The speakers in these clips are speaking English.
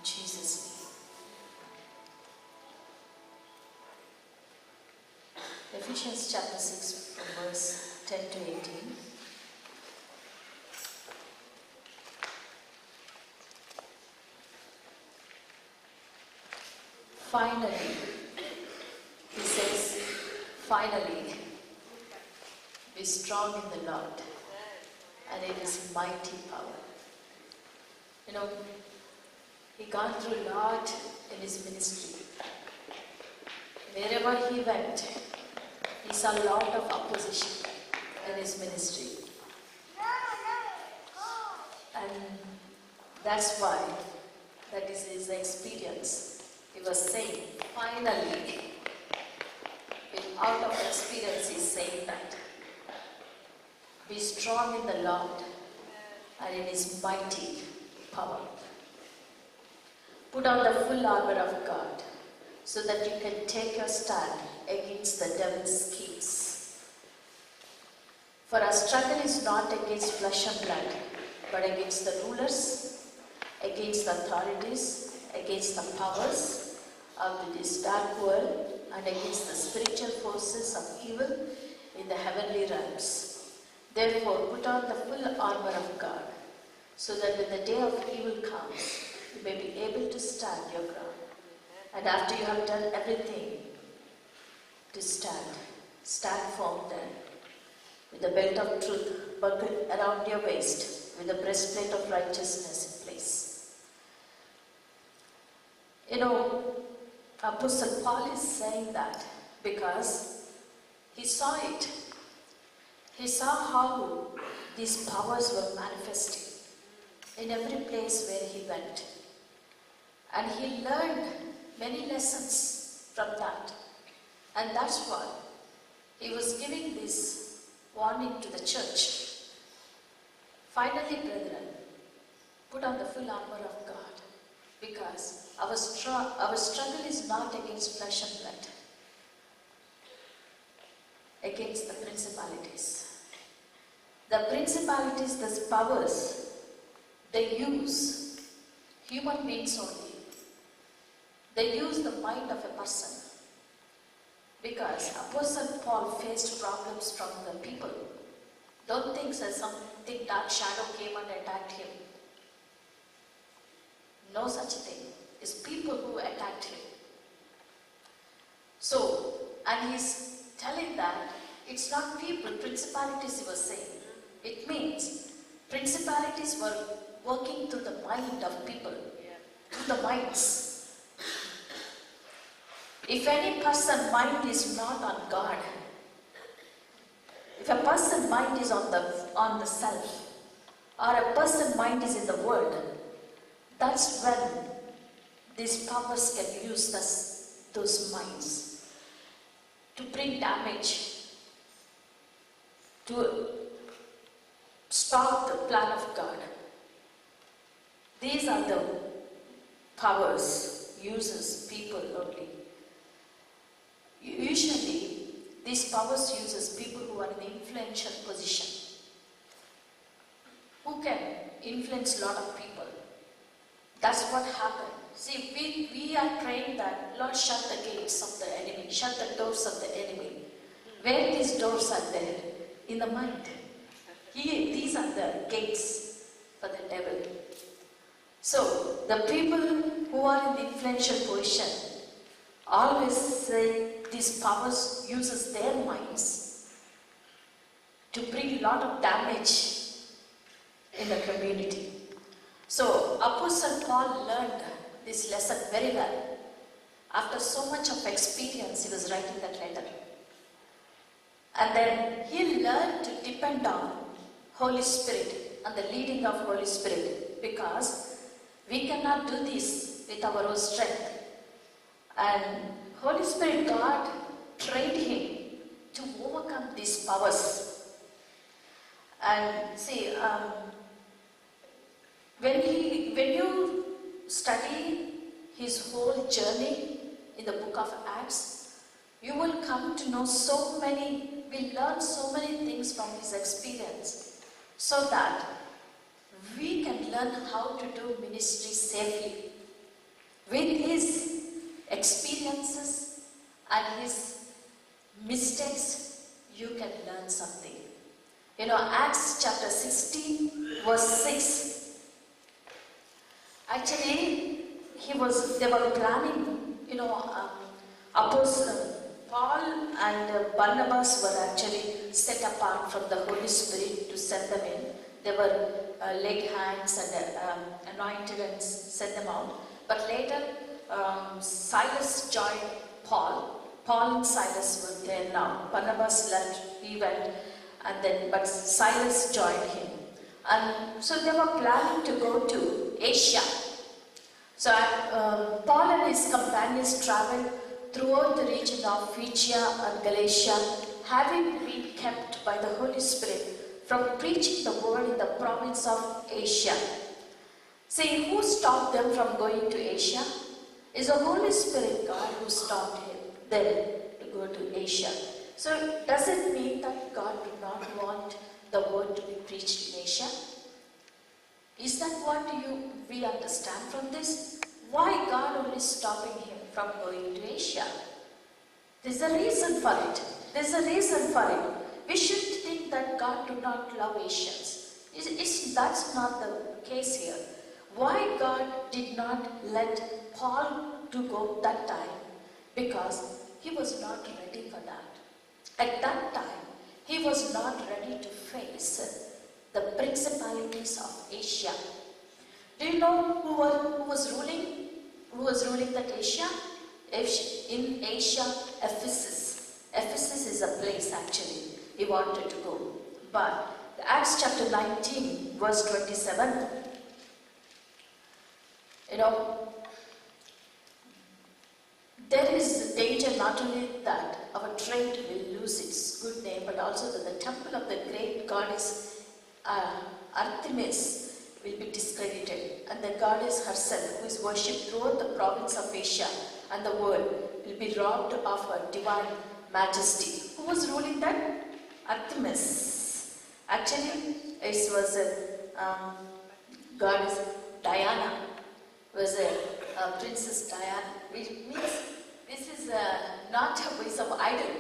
Jesus' name. Ephesians chapter 6 from verse 10 to 18. Finally, he says, finally, be strong in the Lord and in His mighty power. You know, he gone through a lot in his ministry. Wherever he went, he saw a lot of opposition in his ministry. And that's why, that is his experience. He was saying, finally, out of experience, he's saying that. Be strong in the Lord and in His mighty power. Put on the full armor of God so that you can take your stand against the devil's schemes. For our struggle is not against flesh and blood, but against the rulers, against the authorities, against the powers of this dark world, and against the spiritual forces of evil in the heavenly realms. Therefore, put on the full armor of God, so that when the day of evil comes, you may be able to stand your ground. And after you have done everything to stand firm then, with the belt of truth buckled around your waist, with the breastplate of righteousness in place. You know, Apostle Paul is saying that because he saw it. He saw how these powers were manifesting in every place where he went. And he learned many lessons from that. And that's why he was giving this warning to the church. Finally, brethren, put on the full armor of God, because our struggle is not against flesh and blood, against the principalities. The principalities, the powers, they use human beings only. They use the mind of a person. Because Apostle Paul faced problems from the people. Don't think that something dark shadow came and attacked him. No such thing. It's people who attacked him. So, and he's telling that it's not people, principalities he was saying. It means principalities were working through the mind of people, through the minds. If any person's mind is not on God, if a person's mind is on the self, or a person's mind is in the world, that's when these powers can use those minds to bring damage, to stop the plan of God. These are the powers uses people only. Usually, these powers uses people who are in an influential position, who can influence a lot of people. That's what happened. See, we are praying that, Lord, shut the gates of the enemy, shut the doors of the enemy. Where these doors are there? In the mind. These are the gates for the devil. So, the people who are in the influential position always say these powers uses their minds to bring a lot of damage in the community. So Apostle Paul learned this lesson very well. After so much of experience, he was writing that letter. And then he learned to depend on Holy Spirit and the leading of Holy Spirit, because we cannot do this with our own strength. And Holy Spirit, God trained him to overcome these powers. And see, when you study his whole journey in the book of Acts, you will come to know we learn so many things from his experience, so that we can learn how to do ministry safely. with his experiences and his mistakes, you can learn something. You know, Acts chapter 16, verse 6. Actually, they were planning, Apostle Paul and Barnabas were actually set apart from the Holy Spirit to send them in. They were laid hands and anointed and sent them out. But later, Silas joined Paul. Paul and Silas were there now. Barnabas left, he went, but Silas joined him. And so they were planning to go to Asia. So Paul and his companions traveled throughout the region of Phrygia and Galatia, having been kept by the Holy Spirit from preaching the word in the province of Asia. See, who stopped them from going to Asia? It's the Holy Spirit God who stopped them to go to Asia. So does it mean that God did not want the word to be preached in Asia? Is that what we understand from this? Why God only stopping him from going to Asia? There's a reason for it. We shouldn't think that God do not love Asians. That's not the case here. Why God did not let Paul to go that time? Because he was not ready for that. At that time, he was not ready to face the principalities of Asia. Do you know who was ruling? Who was ruling that Asia? In Asia, Ephesus. Ephesus is a place actually he wanted to go. But Acts chapter 19, verse 27, there is danger not only that our trade will lose its good name, but also that the temple of the great goddess Artemis will be discredited, and the goddess herself, who is worshipped throughout the province of Asia and the world, will be robbed of her divine majesty. Who was ruling that? Artemis. Actually, it was a goddess Diana. Was a Princess Diana. Which means this is not a voice of idol.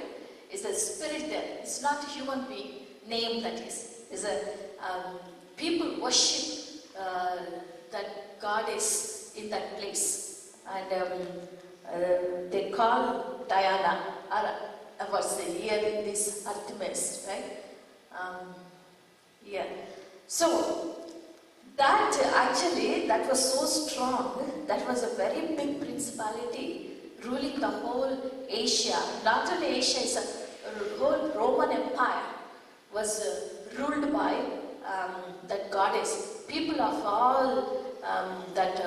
It's a spirit there. It's not a human being name that is. It's a people worship that goddess in that place, and they call Diana, or what's here in this Artemis, right? So that was so strong. That was a very big principality ruling the whole Asia. Not only Asia, it's a whole Roman Empire was ruled by that goddess. People of all that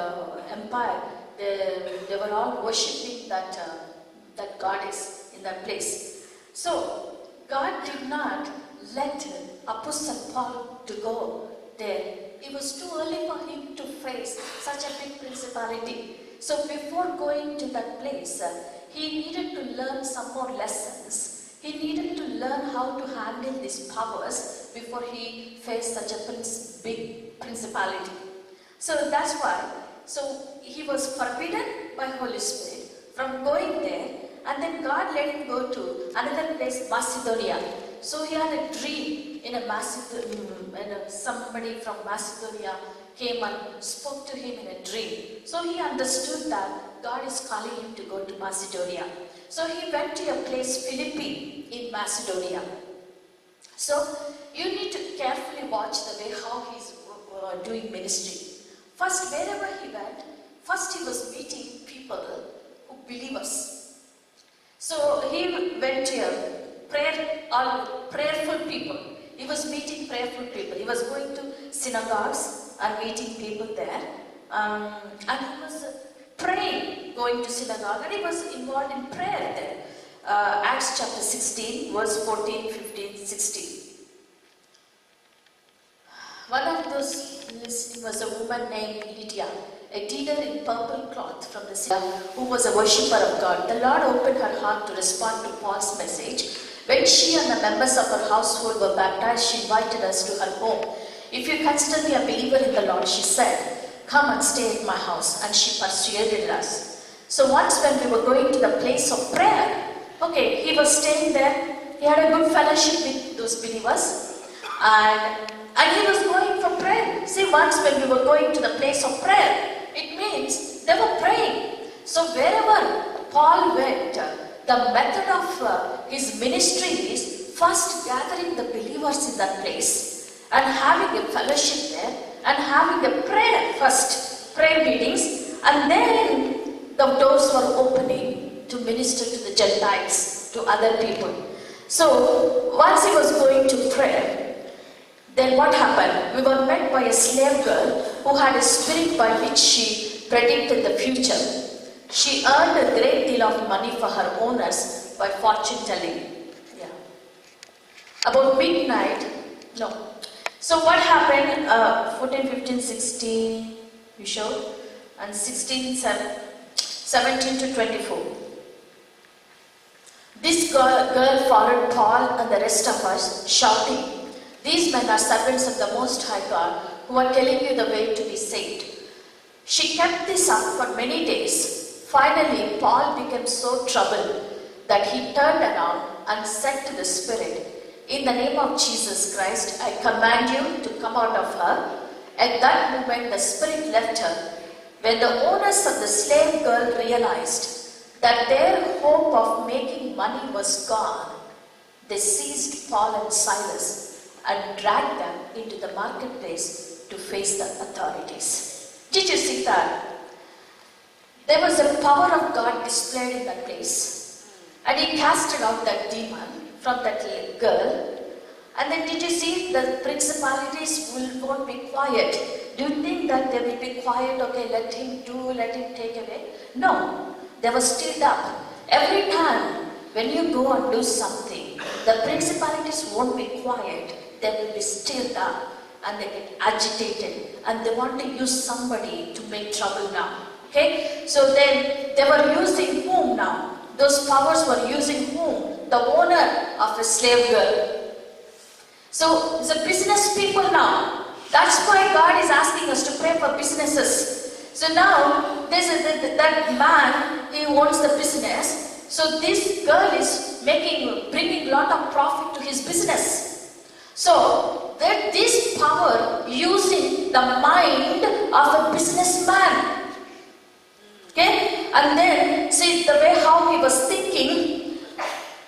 empire, they were all worshipping that goddess in that place. So God did not let Apostle Paul to go there. It was too early for him to face such a big principality. So before going to that place, he needed to learn some more lessons. He needed to learn how to handle these powers before he faced such a big principality. So that's why. So he was forbidden by Holy Spirit from going there, and then God let him go to another place, Macedonia. So he had a dream in a somebody from Macedonia came and spoke to him in a dream. So he understood that God is calling him to go to Macedonia. So he went to a place, Philippi, in Macedonia. So you need to carefully watch the way how he's doing ministry. First, wherever he went, first he was meeting people who believers. So he went to prayerful people. He was meeting prayerful people. He was going to synagogues and meeting people there. And he was praying, going to synagogue, and he was involved in prayer there. Acts chapter 16, verse 14, 15, 16. One of those listening was a woman named Lydia, a dealer in purple cloth from the city, who was a worshipper of God. The Lord opened her heart to respond to Paul's message. When she and the members of her household were baptized, she invited us to her home. If you consider me a believer in the Lord, she said, come and stay at my house. And she persuaded us. So once when we were going to the place of prayer, okay, he was staying there. He had a good fellowship with those believers. And he was going for prayer. See, once when we were going to the place of prayer, it means they were praying. So wherever Paul went, the method of his ministry is first gathering the believers in that place and having a fellowship there and having a prayer first, prayer meetings, and then the doors were opening to minister to the Gentiles, to other people. So once he was going to prayer, then what happened? We were met by a slave girl who had a spirit by which she predicted the future. She earned a great deal of money for her owners by fortune telling. Yeah. About midnight, no. So what happened? 14, 15, 16, you showed, and 16, 17 to 24. This girl followed Paul and the rest of us, shouting, "These men are servants of the Most High God, who are telling you the way to be saved." She kept this up for many days. Finally, Paul became so troubled that he turned around and said to the spirit, "In the name of Jesus Christ, I command you to come out of her." At that moment, the spirit left her. When the owners of the slave girl realized that their hope of making money was gone, they seized Paul and Silas and dragged them into the marketplace to face the authorities. Did you see that? There was a power of God displayed in that place. And he casted out that demon from that girl. And then did you see the principalities won't be quiet? Do you think that they will be quiet? Okay, let him take away. No, they were stirred up. Every time when you go and do something, the principalities won't be quiet. They will be stirred up and they get agitated and they want to use somebody to make trouble now. Okay, so then they were using whom now? Those powers were using whom? The owner of a slave girl. So it's a business people now. That's why God is asking us to pray for businesses. So now there's that man, he owns the business. So this girl is bringing a lot of profit to his business. So that this power using the mind of a businessman. Okay, and then see the way how he was thinking.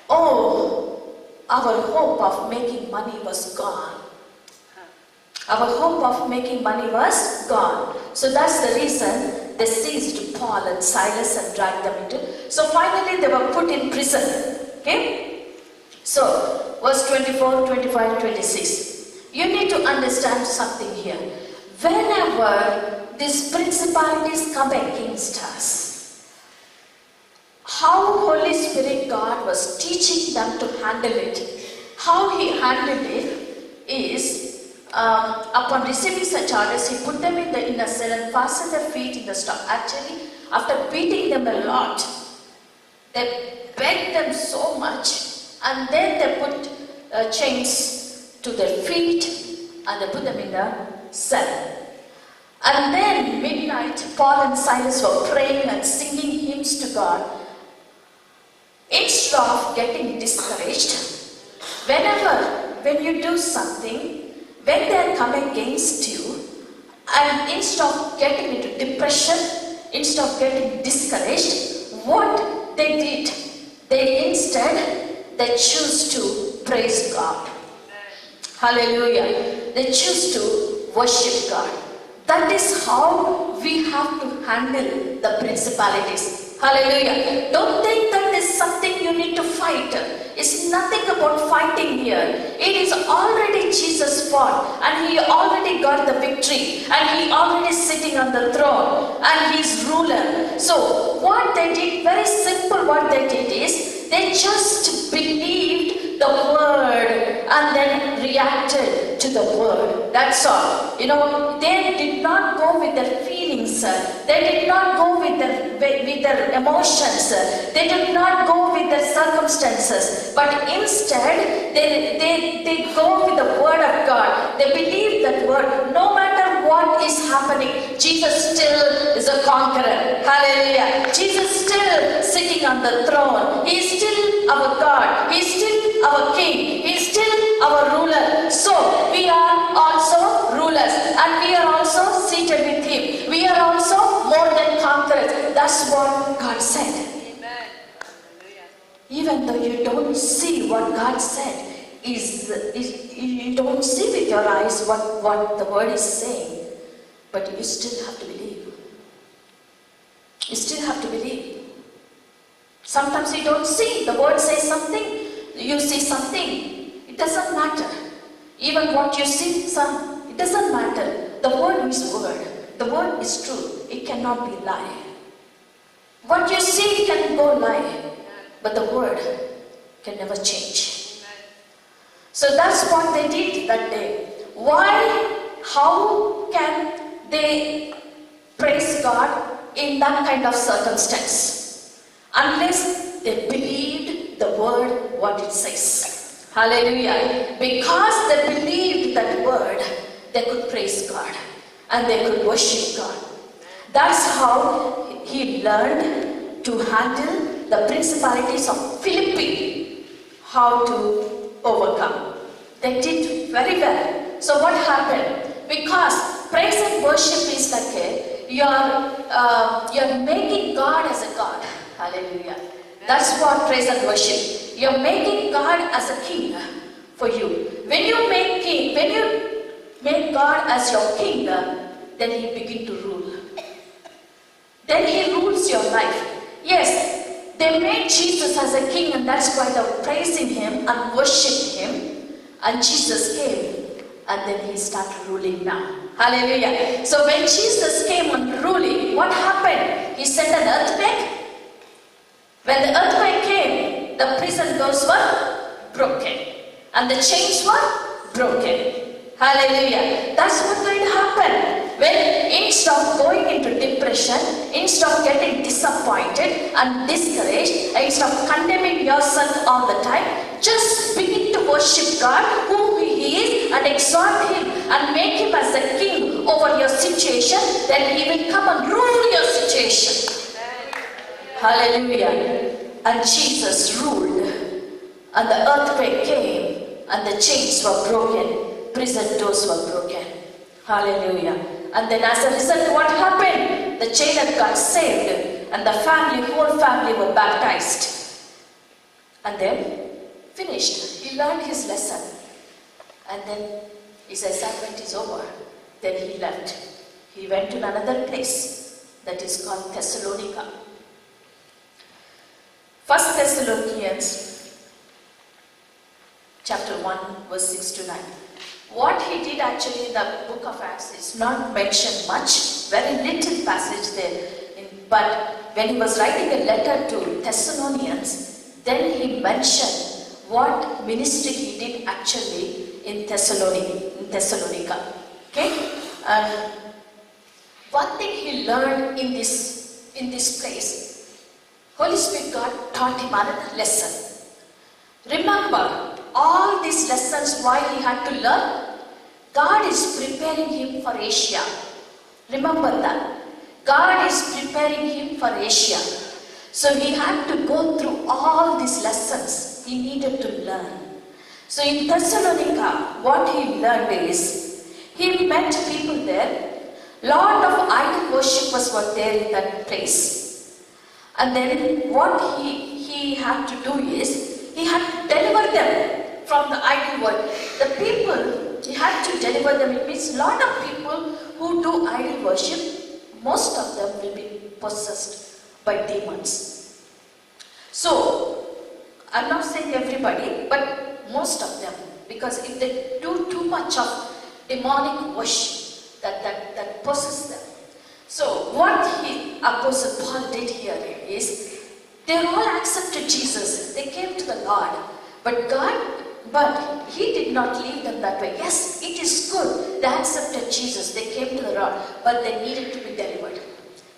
Oh, our hope of making money was gone. Our hope of making money was gone. So that's the reason they seized Paul and Silas and dragged them into. So finally they were put in prison. Okay, so verse 24, 25, 26. You need to understand something here. Whenever these principalities come against us, how Holy Spirit God was teaching them to handle it. How he handled it is, upon receiving such orders, he put them in the inner cell and fastened their feet in the stocks. Actually, after beating them a lot, they begged them so much, and then they put chains to their feet and they put them in the cell. And then midnight, Paul and Silas were praying and singing hymns to God. Instead of getting discouraged, when you do something, when they come against you, and instead of getting into depression, instead of getting discouraged, what they did, they choose to praise God. Hallelujah. They choose to worship God. That is how we have to handle the principalities. Hallelujah. Don't think that is something you need to fight. It's nothing about fighting here. It is already Jesus fought and he already got the victory and he already sitting on the throne and he's ruler. So what they did, very simple, what they did is they just believed the word and then reacted to the word. That's all. You know, they did not go with their feelings. They did not go with their emotions. They did not go with their circumstances. But instead, they go with the word of God. They believe that word. No matter what what is happening, Jesus still is a conqueror. Hallelujah. Jesus still sitting on the throne. He is still our God. He is still our King. He is still our ruler. So we are also rulers, and we are also seated with Him. We are also more than conquerors. That's what God said. Amen. Even though you don't see what God said, you don't see with your eyes what the word is saying, but you still have to believe. You still have to believe. Sometimes you don't see. The word says something, you see something. It doesn't matter. Even what you see, it doesn't matter. The word is word. The word is true. It cannot be lie. What you see can go lie, but the word can never change. So that's what they did that day. Why? How can they praise God in that kind of circumstance? Unless they believed the word, what it says. Hallelujah. Because they believed that word, they could praise God and they could worship God. That's how he learned to handle the principalities of Philippi, how to overcome. They did very well. So what happened? Because praise and worship is like you're making God as a God. Hallelujah. That's what praise and worship. You're making God as a king for you. When you make God as your king, then He begin to rule. Then He rules your life. Yes, they made Jesus as a king, and that's why they're praising Him and worshiping Him. And Jesus came, and then He started ruling now. Hallelujah. So when Jesus came and ruling, what happened? He sent an earthquake. When the earthquake came, the prison doors were broken, and the chains were broken. Hallelujah. That's what's going to happen. When instead of going into depression, instead of getting disappointed and discouraged, instead of condemning yourself all the time, just begin to worship God, who He is, and exalt Him and make Him as a king over your situation. Then He will come and rule your situation. Hallelujah. And Jesus ruled, and the earthquake came, and the chains were broken. Prison doors were broken. Hallelujah. And then as a result, what happened? The jailer got saved, and the whole family were baptized. And then finished. He learned his lesson. And then his assignment is over. Then he left. He went to another place that is called Thessalonica. 1 Thessalonians chapter 1 verse 6 to 9. What he did actually in the book of Acts is not mentioned much, very little passage there. But when he was writing a letter to Thessalonians, then he mentioned what ministry he did actually in Thessalonica. Okay? One thing he learned in this place, Holy Spirit God taught him another lesson. Remember, all these lessons why he had to learn, God is preparing him for Asia. Remember that. God is preparing him for Asia. So he had to go through all these lessons he needed to learn. So in Thessalonica, what he learned is, he met people there. Lot of idol worshippers were there in that place. And then what he had to do is, he had to deliver them from the idol world. The people, he had to deliver them. It means a lot of people who do idol worship, most of them will be possessed by demons. So, I'm not saying everybody, but most of them. Because if they do too much of demonic worship, that possesses them. So, what Apostle Paul did here is, they all accepted Jesus. They came to the Lord. But he did not leave them that way. Yes, it is good. They accepted Jesus. They came to the Lord. But they needed to be delivered.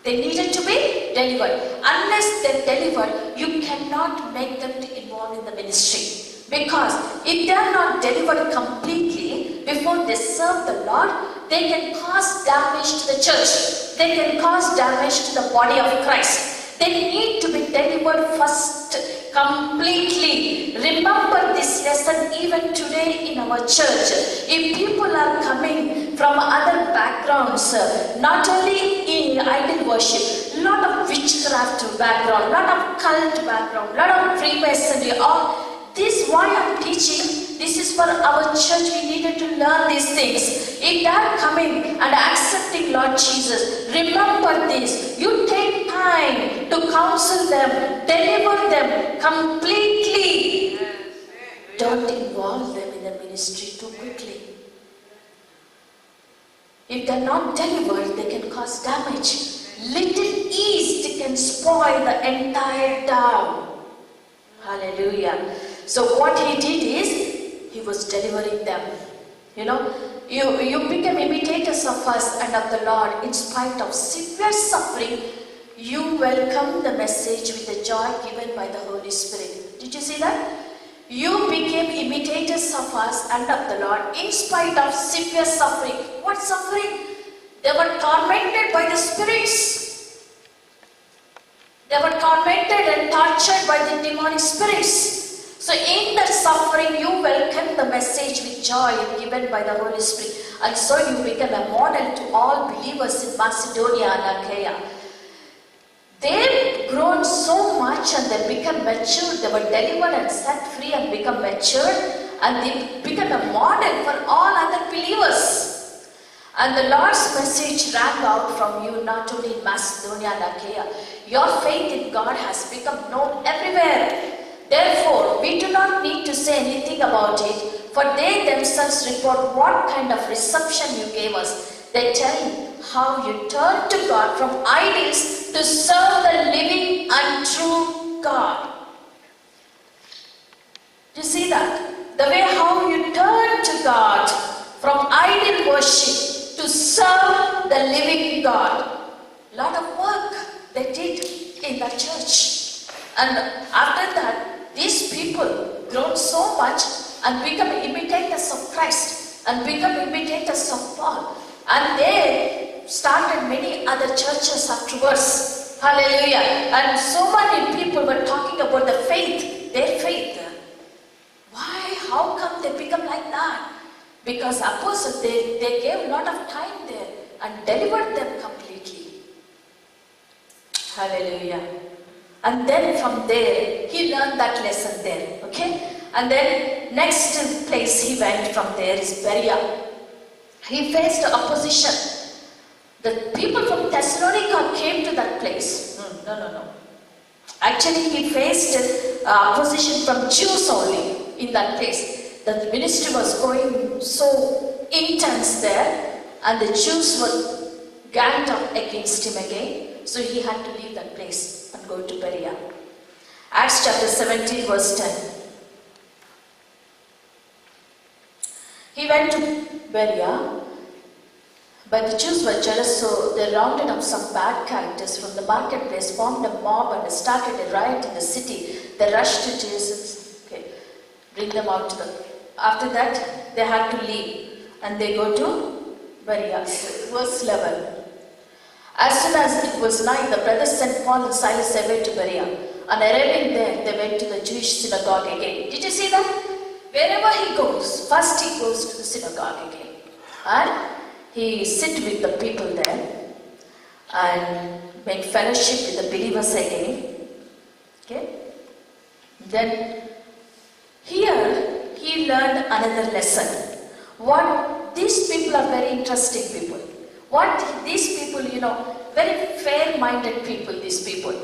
They needed to be delivered. Unless they're delivered, you cannot make them to involve in the ministry. Because if they are not delivered completely before they serve the Lord, they can cause damage to the church. They can cause damage to the body of Christ. They need to be delivered first completely. Remember this lesson even today in our church. If people are coming from other backgrounds, not only in idol worship, lot of witchcraft background, lot of cult background, lot of Freemasonry, all this why I'm teaching, this is for our church. We needed to learn these things. If they are coming and accepting Lord Jesus, remember this. You take time to counsel them, deliver them completely. Don't involve them in the ministry too quickly. If they are not delivered, they can cause damage. Little yeast can spoil the entire dough. Hallelujah. So what he did is, he was delivering them. You know, you become imitators of us and of the Lord in spite of severe suffering. You welcome the message with the joy given by the Holy Spirit. Did you see that? You became imitators of us and of the Lord in spite of severe suffering. What suffering? They were tormented by the spirits. They were tormented and tortured by the demonic spirits. So in that suffering, you welcome the message with joy given by the Holy Spirit. And so you become a model to all believers in Macedonia and Achaia. They've grown so much and they become mature. They were delivered and set free and become mature. And they become a model for all other believers. And the Lord's message rang out from you not only in Macedonia and Achaia. Your faith in God has become known everywhere. Therefore, we do not need to say anything about it, for they themselves report what kind of reception you gave us. They tell how you turned to God from idols to serve the living and true God. Do you see that? The way how you turned to God from idol worship to serve the living God. Lot of work they did in the church. And after that, these people grown so much and become imitators of Christ and become imitators of Paul. And they started many other churches afterwards. Hallelujah. And so many people were talking about the faith, their faith. Why? How come they become like that? Because apostles, they gave a lot of time there and delivered them completely. Hallelujah. And then from there, he learned that lesson there, okay? And then next place he went from there is Berea. He faced opposition. The people from Thessalonica came to that place. No. Actually, he faced opposition from Jews only in that place. The ministry was going so intense there, and the Jews were ganged up against him again. So he had to leave that place and go to Berea. Acts chapter 17 verse 10. He went to Berea, but the Jews were jealous, so they rounded up some bad characters from the marketplace, formed a mob and started a riot in the city. They rushed to Jesus, bring them out to the... After that, they had to leave and they go to Berea. Verse 11. As soon as it was night, the brothers sent Paul and Silas away to Berea. And arriving there, they went to the Jewish synagogue again. Did you see that? Wherever he goes, first he goes to the synagogue again. And he sit with the people there and make fellowship with the believers again. Okay? Then here he learned another lesson. What these people are very interesting people. What these people, very fair-minded people, these people.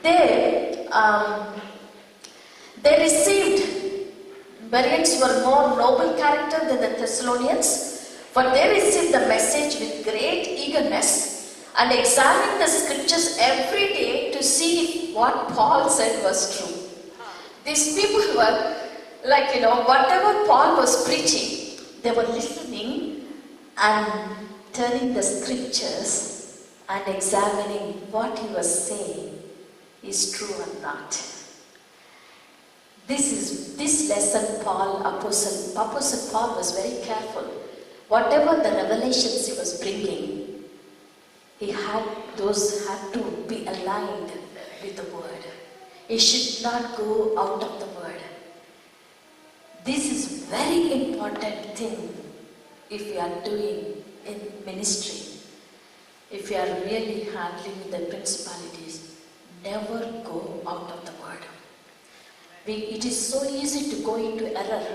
They received, Bereans were more noble character than the Thessalonians, but they received the message with great eagerness and examined the scriptures every day to see if what Paul said was true. These people were like, whatever Paul was preaching, they were listening and turning the scriptures and examining what he was saying is true or not. This lesson Apostle Paul was very careful. whatever the revelations he was bringing, those had to be aligned with the word. It should not go out of the word. This is very important thing if we are doing in ministry. If we are really handling the principalities, never go out of the word. It is so easy to go into error.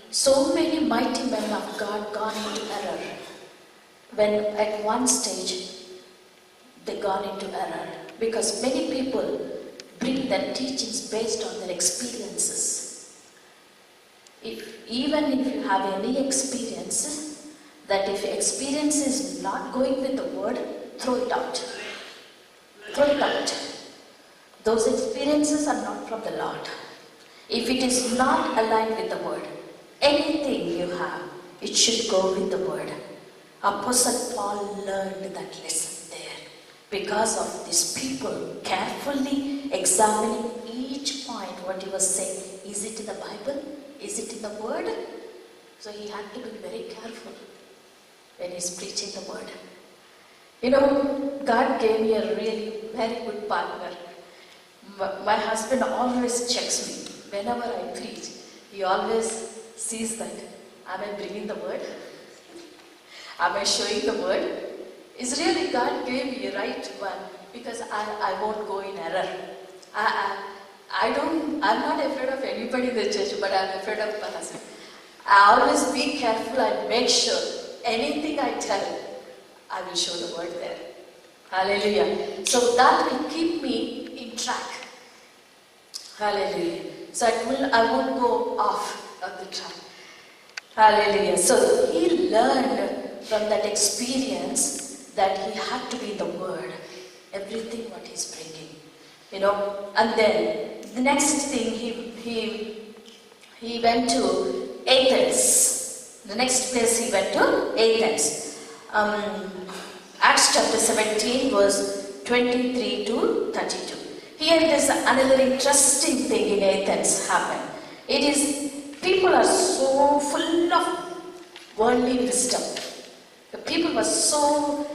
So many mighty men of God gone into error. When at one stage they gone into error, because many people bring their teachings based on their experiences. Even if you have any experiences, that if experience is not going with the word, throw it out. Throw it out. Those experiences are not from the Lord. If it is not aligned with the word, anything you have, it should go with the word. Apostle Paul learned that lesson there because of these people carefully examining each point what he was saying. Is it in the Bible? Is it in the word? So he had to be very careful when he's preaching the word. God gave me a really very good partner. My husband always checks me whenever I preach. He always sees that, am I bringing the word? Am I showing the word? It's really God gave me a right one, because I won't go in error. I'm not afraid of anybody in the church, but I'm afraid of my husband. I always be careful and make sure anything I tell, I will show the word there. Hallelujah. So that will keep me in track. Hallelujah. So I won't go off of the track. Hallelujah. So he learned from that experience that he had to be in the word. Everything what he's bringing. And then the next thing he went to Athens. The next place he went to Athens. Acts chapter 17 verse 23 to 32. Here there's another interesting thing in Athens happened. It is, people are so full of worldly wisdom. The people were so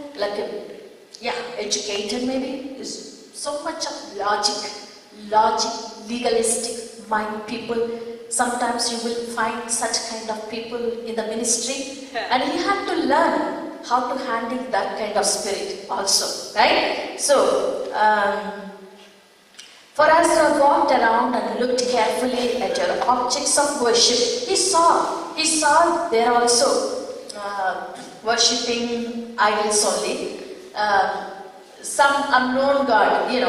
educated maybe. There's so much of logic, legalistic mind people. Sometimes you will find such kind of people in the ministry. And he had to learn how to handle that kind of spirit also. Right? So, for as he walked around and looked carefully at your objects of worship, he saw there also worshipping idols only. Some unknown God, he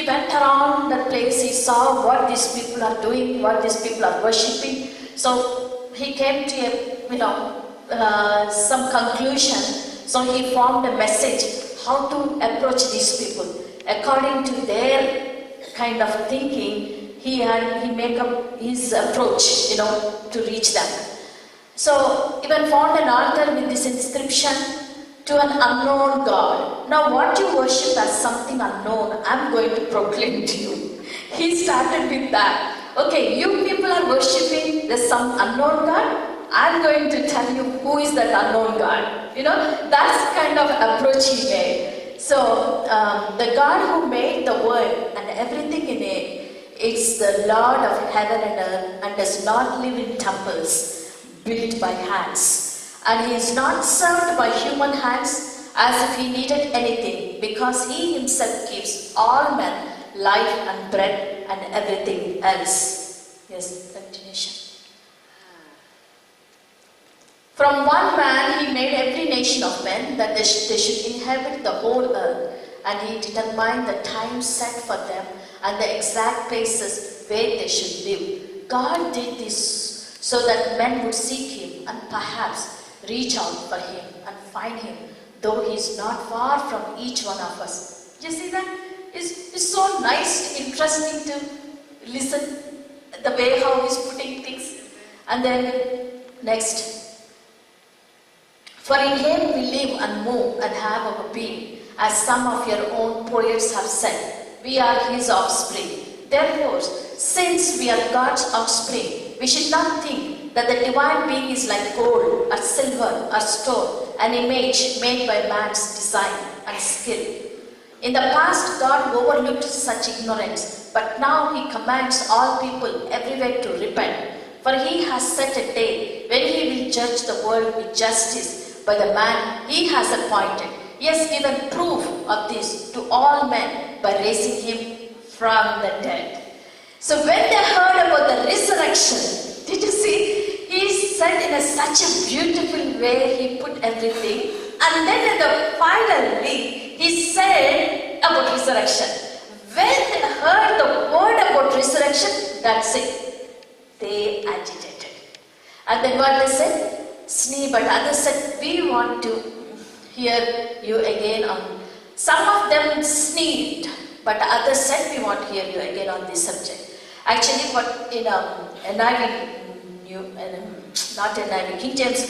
went around that place, he saw what these people are doing, what these people are worshipping. So he came to some conclusion. So he formed a message how to approach these people. According to their kind of thinking, he made up his approach, to reach them. So even found an altar with this inscription, to an unknown God. Now what you worship as something unknown, I'm going to proclaim to you. He started with that. Okay, you people are worshipping there's some unknown God. I'm going to tell you who is that unknown God. That's the kind of approach he made. So, the God who made the world and everything in it is the Lord of heaven and earth and does not live in temples built by hands. And he is not served by human hands as if he needed anything, because he himself gives all men life and bread and everything else. Yes, continuation. From one man he made every nation of men that they should inhabit the whole earth, and he determined the time set for them and the exact places where they should live. God did this so that men would seek him and perhaps reach out for him and find him, though he is not far from each one of us. Do you see that? It's so nice, interesting to listen the way how he's putting things. And then next. For in him we live and move and have our being, as some of your own poets have said. We are his offspring. Therefore, since we are God's offspring, we should not think that the divine being is like gold or silver or stone, an image made by man's design and skill. In the past, God overlooked such ignorance, but now He commands all people everywhere to repent. For He has set a day when He will judge the world with justice by the man He has appointed. He has given proof of this to all men by raising Him from the dead. So when they heard about the resurrection, did you see? He said in such a beautiful way, He put everything. And then at the finally, He said about resurrection. When they heard the word about resurrection, that's it. They agitated. And then what they said? Snee, but others said, we want to hear you again on. Some of them sneered, but others said, we want to hear you again on this subject. Actually, what in NIV, not NIV, King James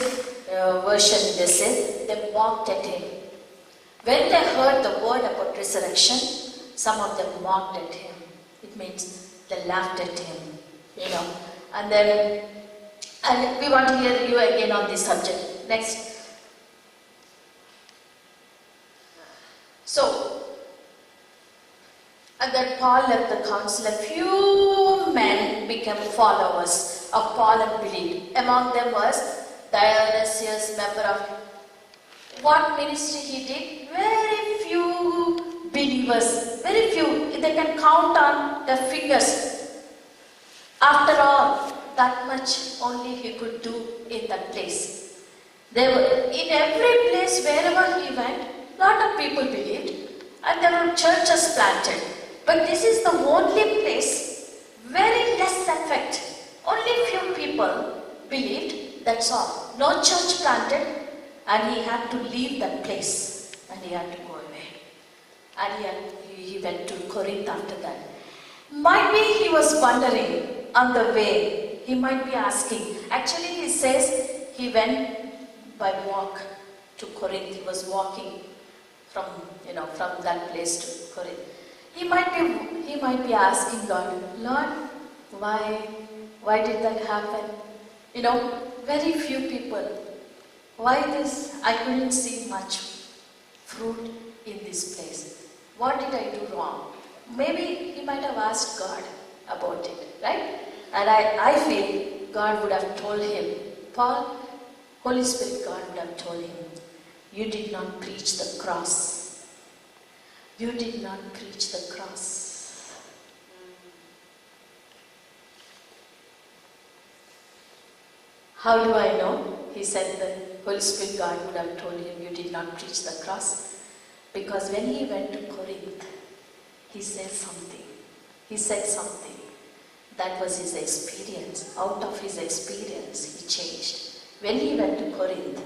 version, they said, they mocked at Him. When they heard the word about resurrection, some of them mocked at Him. It means they laughed at Him, And then, and we want to hear you again on this subject. Next. So, and then Paul left the council. A few men became followers of Paul and believed. Among them was Dionysius, member of what ministry he did? Very few believers, very few. They can count on their fingers. After all, that much only he could do in that place. There were, in every place, wherever he went, lot of people believed, and there were churches planted. But this is the only place, very less effect. Only few people believed, that's all. No church planted, and he had to leave that place, and he had to go away. And he went to Corinth after that. Might be he was wondering on the way. He might be asking. Actually, he says he went by walk to Corinth. He was walking from that place to Corinth. He might be asking God, Lord, why did that happen? Very few people. Why this? I couldn't see much fruit in this place. What did I do wrong? Maybe he might have asked God about it, right? And I feel God would have told him, Paul, Holy Spirit, God would have told him, you did not preach the cross. You did not preach the cross. How do I know? He said the Holy Spirit, God would have told him, you did not preach the cross. Because when he went to Corinth, he said something. He said something. That was his experience. Out of his experience, he changed. When he went to Corinth,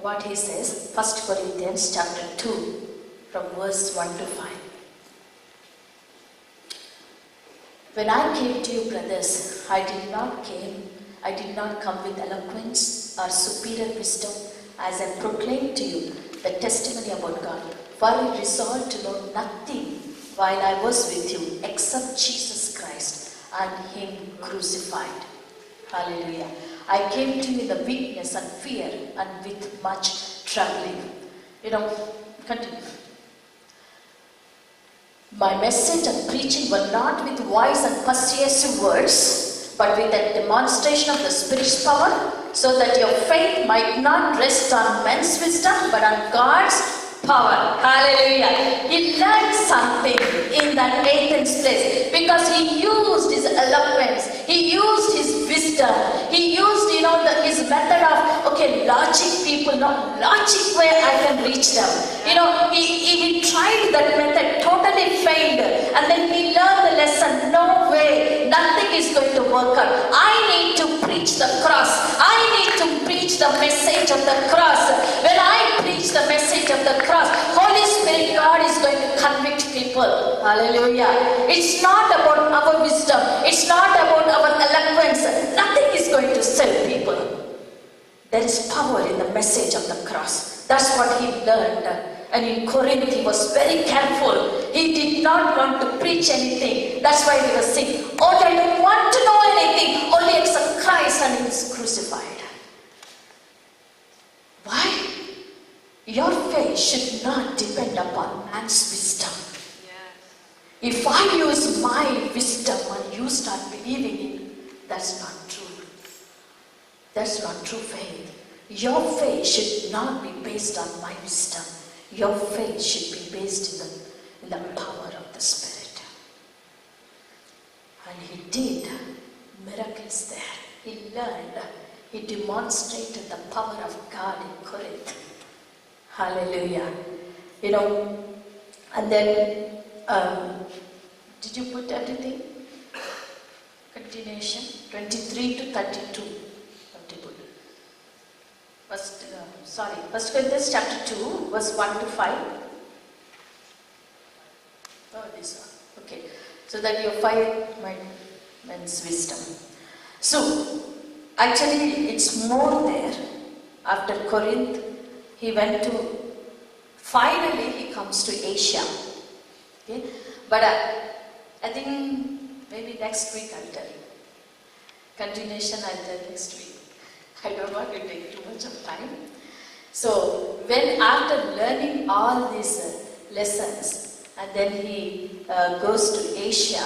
what he says, 1 Corinthians chapter 2, from verse 1 to 5. When I came to you, brothers, I did not come with eloquence or superior wisdom, as I proclaimed to you the testimony about God. For I resolved to know nothing while I was with you except Jesus Christ and Him crucified. Hallelujah. I came to you in the weakness and fear and with much trembling. Continue. My message and preaching were not with wise and persuasive words, but with a demonstration of the Spirit's power, so that your faith might not rest on men's wisdom, but on God's power. Hallelujah. He learned something in that Athens place because he used his eloquence, he used his wisdom, he used his method of logic people, not logic where I can reach them. He tried that method, totally failed, and then he learned the lesson. No way, nothing is going to work out. I need to preach the cross. I need to preach the message of the cross. When I preach the message of the cross, Holy Spirit, God is going to convict people. Hallelujah. It's not about our wisdom. It's not about our eloquence. Nothing is going to save people. There is power in the message of the cross. That's what he learned. And in Corinth, he was very careful. He did not want to preach anything. That's why he was saying, I don't want to know anything, only except Christ and should not depend upon man's wisdom. If I use my wisdom and you start believing it, that's not true. That's not true faith. Your faith should not be based on my wisdom. Your faith should be based in the power of the Spirit. And he did miracles there. He learned. He demonstrated the power of God in Corinth. Hallelujah. You know, and then, did you put everything? Continuation, 23 to 32. What did you put? First Corinthians chapter 2, verse 1 to 5. Oh, this one. Okay. So that your 5 means wisdom. So, actually, it's more there. After Corinth, he went to, finally he comes to Asia. Okay? But I think maybe next week I'll tell you. Continuation I'll tell next week. I don't want to take too much of time. So, when after learning all these lessons, and then he goes to Asia,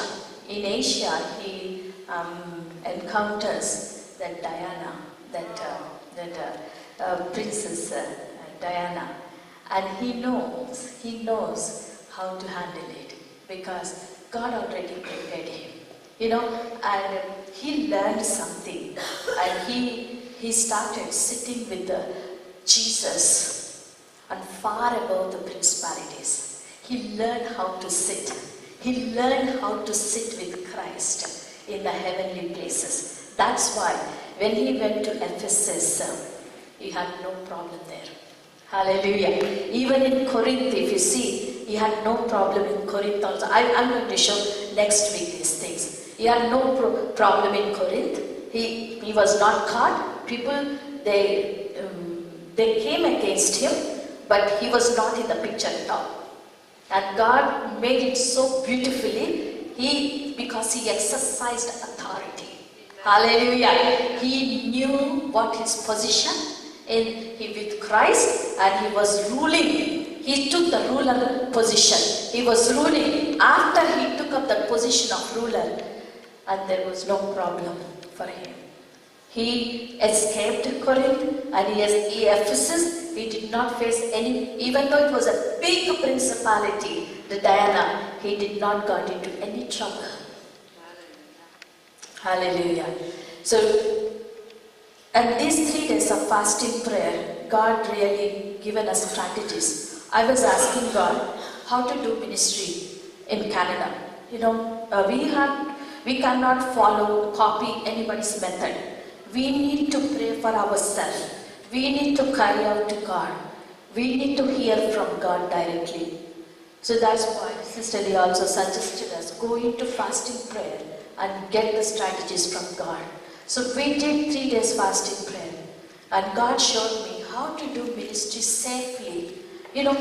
in Asia he encounters that Diana, that princess Diana, and he knows how to handle it because God already prepared him, you know, and he learned something, and he started sitting with Jesus, and far above the principalities. He learned how to sit. He learned how to sit with Christ in the heavenly places. That's why when he went to Ephesus, he had no problem there. Hallelujah. Even in Corinth, if you see, he had no problem in Corinth also. I'm going to show next week these things. He had no problem in Corinth. He was not caught. People, they came against him, but he was not in the picture at all. And God made it so beautifully, because he exercised authority. Hallelujah. He knew what his position with Christ, and he was ruling. He took the ruler position. He was ruling. After he took up the position of ruler, and there was no problem for him. He escaped Corinth, and Ephesus, he did not face any, even though it was a big principality, the Diana, he did not got into any trouble. Hallelujah. So, and these 3 days of fasting prayer, God really given us strategies. I was asking God how to do ministry in Canada. You know, we cannot copy anybody's method. We need to pray for ourselves. We need to cry out to God. We need to hear from God directly. So that's why Sister Lee also suggested us go into fasting prayer and get the strategies from God. So we did 3 days fasting prayer, and God showed me how to do ministry safely. You know,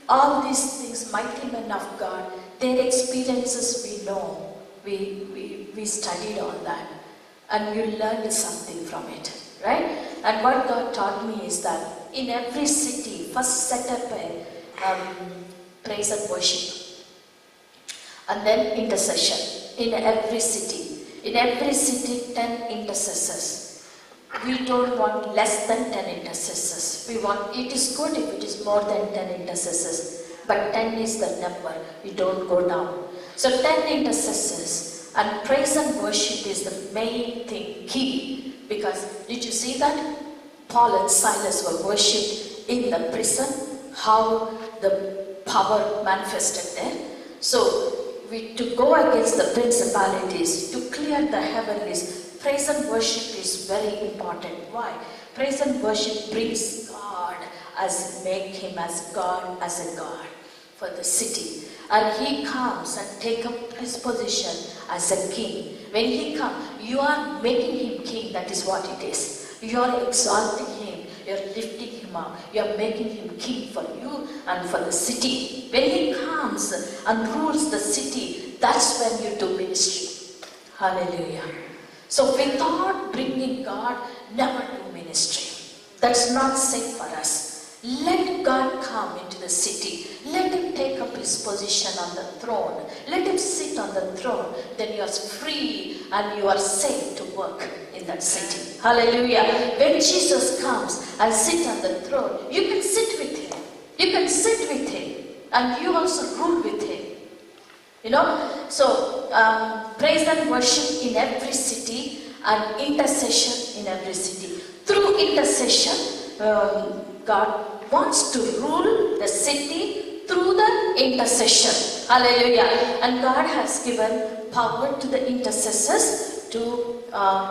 all these things, mighty men of God, their experiences we know. We studied all that. And you learned something from it, right? And what God taught me is that in every city, first set up a praise and worship, and then intercession. In every city, 10 intercessors. We don't want less than 10 intercessors. We want, it is good if it is more than 10 intercessors, but 10 is the number. We don't go down. So 10 intercessors. And praise and worship is the main thing, key. Because did you see that? Paul and Silas were worshipped in the prison, how the power manifested there. So, to go against the principalities, to clear the heavenlies, praise and worship is very important. Why? Praise and worship brings God, make him as God, as a God for the city. And he comes and takes up his position as a king. When he comes, you are making him king, that is what it is. You are exalting him, you are lifting him up, you are making him king for you and for the city. When he comes and rules the city, that's when you do ministry. Hallelujah. So without bringing God, never do ministry. That's not safe for us. Let God come into the city. Let him take up his position on the throne. Let him sit on the throne. Then you are free and you are safe to work in that city. Hallelujah. When Jesus comes and sit on the throne, you can sit with him. You can sit with him. And you also rule with him. You know, so praise and worship in every city and intercession in every city. Through intercession, God wants to rule the city through the intercession. Hallelujah. And God has given power to the intercessors to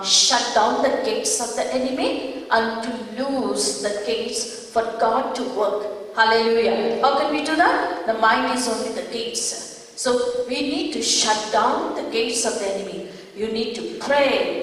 shut down the gates of the enemy and to loose the gates for God to work. Hallelujah. How can we do that? The mind is only the gates. So we need to shut down the gates of the enemy. You need to pray.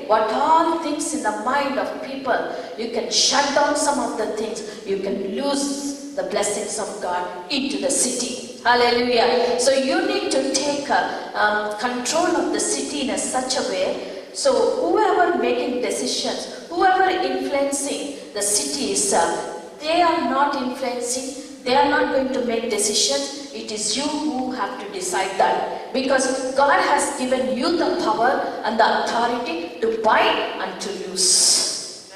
What all things in the mind of people, you can shut down some of the things. You can lose the blessings of God into the city. Hallelujah. So you need to take control of the city in such a way. So whoever making decisions, whoever influencing the cities, they are not influencing. They are not going to make decisions. It is you who have to decide that. Because God has given you the power and the authority to bind and to loose.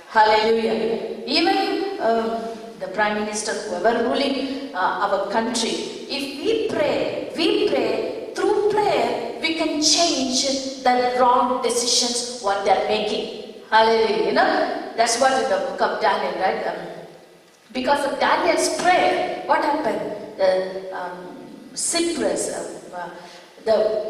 Hallelujah. Even the Prime Minister, whoever ruling our country, if we pray, through prayer, we can change the wrong decisions what they are making. Hallelujah. You know, that's what in the book of Daniel, right? Because of Daniel's prayer, what happened? The Cyprus,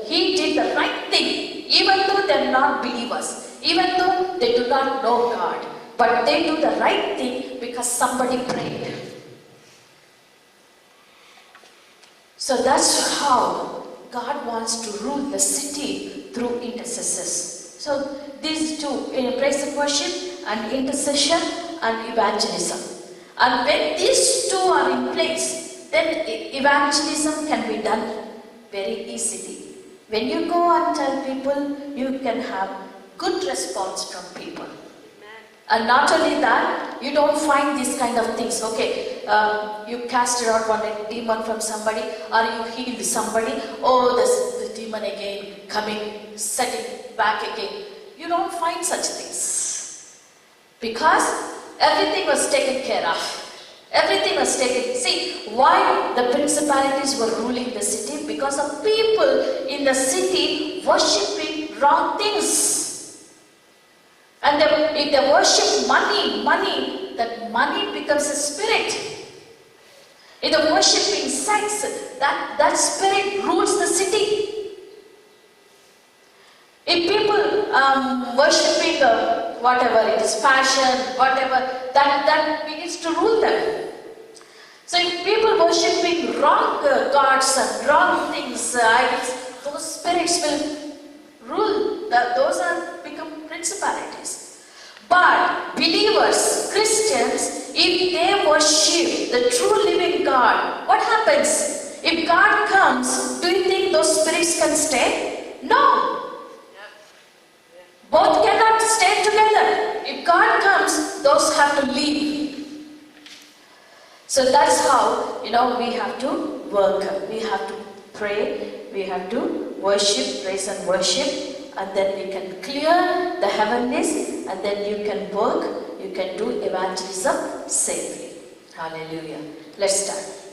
he did the right thing, even though they are not believers, even though they do not know God, but they do the right thing because somebody prayed. So that's how God wants to rule the city through intercessors. So these two, praise and worship and intercession and evangelism. And when these two are in place, then evangelism can be done very easily. When you go and tell people, you can have good response from people. And not only that, you don't find these kind of things. Okay, you casted out one demon from somebody, or you healed somebody. Oh, the demon again coming, setting back again. You don't find such things. Because everything was taken care of. Everything was taken. See, why the principalities were ruling the city? Because of people in the city worshipping wrong things. And if they worship money, that money becomes a spirit. If they're worshipping sex, that spirit rules the city. If people worshipping whatever it is, fashion, whatever, that begins to rule them. So if people worshipping wrong gods and wrong things, idols, those spirits will rule. Those are become principalities. But believers, Christians, if they worship the true living God, what happens? If God comes, do you think those spirits can stay? No. Both cannot stay together. If God comes, those have to leave. So that's how, we have to work. We have to pray. We have to worship, praise and worship. And then we can clear the heavenlies. And then you can work. You can do evangelism safely. Hallelujah. Let's start.